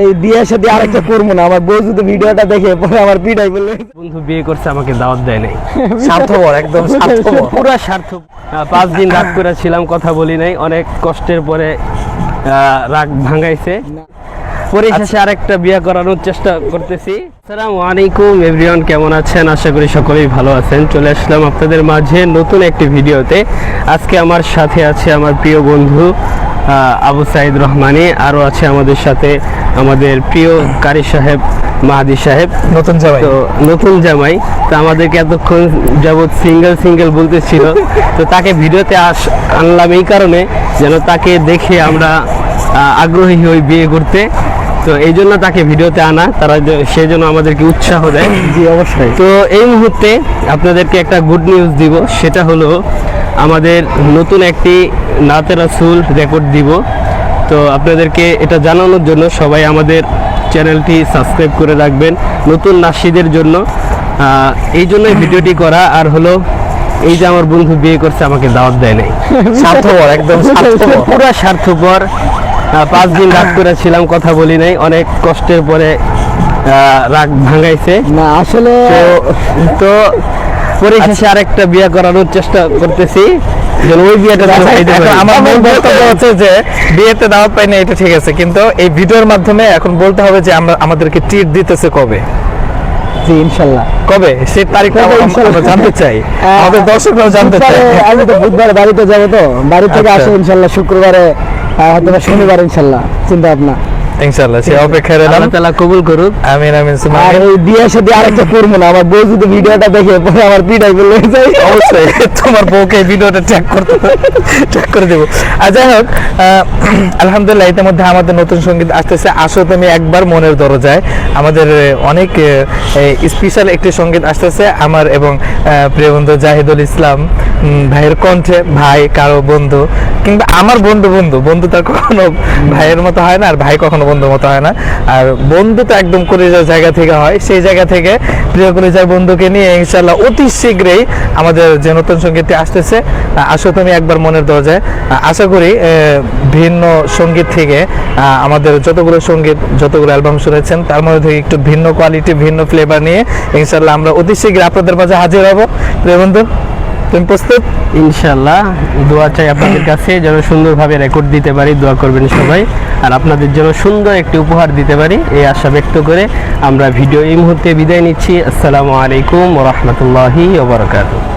এই বিয়ের সাথে আরেকটা করবো না, আমার বউ যদি ভিডিওটা দেখে পরে আমার পিটাই বললে। বন্ধু বিয়ে করছে, আমাকে দাওয়াত দেয় নাই। স্বার্থপর, একদম স্বার্থপর, পুরা স্বার্থ। 5 দিন রাগ করেছিলাম, কথা বলি নাই, অনেক কষ্টের পরে রাগ ভাঙাইছে। পরিশেষে আরেকটা বিয়ে করানোর চেষ্টা করতেছি। আসসালামু আলাইকুম এভরিওয়ান, কেমন আছেন? আশা করি সকলেই ভালো আছেন। চলে আসলাম আপনাদের মাঝে নতুন একটি ভিডিওতে। আজকে আমার সাথে আছে আমার প্রিয় বন্ধু আবু সাইদ রহমানী, আরও আছে আমাদের সাথে আমাদের প্রিয় কারি সাহেব মাহাদি সাহেব, নতুন জামাই। তো নতুন জামাই তো আমাদেরকে এতক্ষণ যাবৎ সিঙ্গেল বলতেছিল, তো তাকে ভিডিওতে আনলাম এই কারণে যেন তাকে দেখে আমরা আগ্রহী হই বিয়ে করতে। তো এই জন্য তাকে ভিডিওতে আনা, তারা সেই জন্য আমাদেরকে উৎসাহ দেয়। জি অবশ্যই। তো এই মুহূর্তে আপনাদেরকে একটা গুড নিউজ দিব, সেটা হলো আমাদের নতুন একটি নাতে রাসূল রেকর্ড দিব। তো আপনাদেরকে এটা জানানোর জন্য সবাই আমাদের চ্যানেলটি সাবস্ক্রাইব করে রাখবেন নতুন নাশিদের জন্য। এই জন্যই ভিডিওটি করা। আর হলো এই যে আমার বন্ধু বিয়ে করছে, আমাকে দাওয়াত দেয় নাই। স্বার্থপর, একদম স্বার্থপর, পুরা স্বার্থপর। 5 দিন রাগ করেছিলাম, কথা বলি নাই, অনেক কষ্টের পরে রাগ ভাঙাইছে। না আসলে তো পরিশেষে আরেকটা বিয়ে করানোর চেষ্টা করতেছি, যেন ওই বিয়েটা আমার মূল বক্তব্য হচ্ছে যে বিয়েতে দাওয়াত পাই না, এটা ঠিক আছে, কিন্তু এই ভিডিওর মাধ্যমে এখন বলতে হবে যে আমাদেরকে ট্রিট দিতেছে কবে। জি ইনশাআল্লাহ কবে, সেই তারিখটা আমরা জানতে চাই, আমাদের দর্শকরাও জানতে চায়। আমি তো বুধবার বাড়িতে যাবো, তো বাড়ি থেকে আসে ইনশাআল্লাহ শুক্রবারে, হয়তো শনিবার ইনশাআল্লাহ চিন্তা ভাবনা। ইনশাআল্লাহ সে অপেক্ষায় রইলাম, আল্লাহ তাআলা কবুল করুক। আমিন আমিন। আর এই বিয়ের সাথে আরেকটা করবো না, আমার বউ যদি ভিডিওটা দেখে পরে আমার পিটাই বললে যাই। অবশ্যই তোমার বউকে ভিডিওটা ট্র্যাক করে দেবো। আর যাই হোক, আলহামদুলিল্লাহ ইতিমধ্যে আমাদের নতুন সঙ্গীত আসতেছে। আসো তুমি একবার মনের দরজায়, আমাদের অনেক স্পেশাল একটি সঙ্গীত আসতেছে আমার এবং প্রিয় বন্ধু জাহিদুল ইসলাম ভাইয়ের কণ্ঠে। ভাই কারো বন্ধু কিংবা আমার বন্ধু তার কখনো ভাইয়ের মতো হয় না, আর ভাই কখনো বন্ধুর মতো হয় না। আর বন্ধু তো একদম কলিজার জায়গা থেকে হয়, সেই জায়গা থেকে প্রিয় কলিজার বন্ধুকে নিয়ে ইনশাআল্লাহ অতি শীঘ্রই আমাদের যে নতুন সঙ্গীতটি আসতেছে, আসো তুমি একবার মনের দরজায়। আশা করি ভিন্ন সঙ্গীত থেকে আমাদের যতগুলো অ্যালবাম শুনেছেন তার মধ্যে থেকে একটু ভিন্ন কোয়ালিটি, ভিন্ন ফ্লেভার নিয়ে ইনশাআল্লাহ আমরা অতি শীঘ্রই আপনাদের মাঝে হাজির হব। প্রিয় বন্ধু, তুমি প্রস্তুত? ইনশাআল্লাহ। দোয়া চাই আপনাদের কাছে যেন সুন্দরভাবে রেকর্ড দিতে পারি, দোয়া করবেন সবাই, আর আপনাদের জন্য সুন্দর একটি উপহার দিতে পারি এই আশা ব্যক্ত করে আমরা ভিডিও এই মুহূর্তে বিদায় নিচ্ছি। আসসালামু আলাইকুম ওয়া রাহমাতুল্লাহি ওয়া বারাকাতুহু।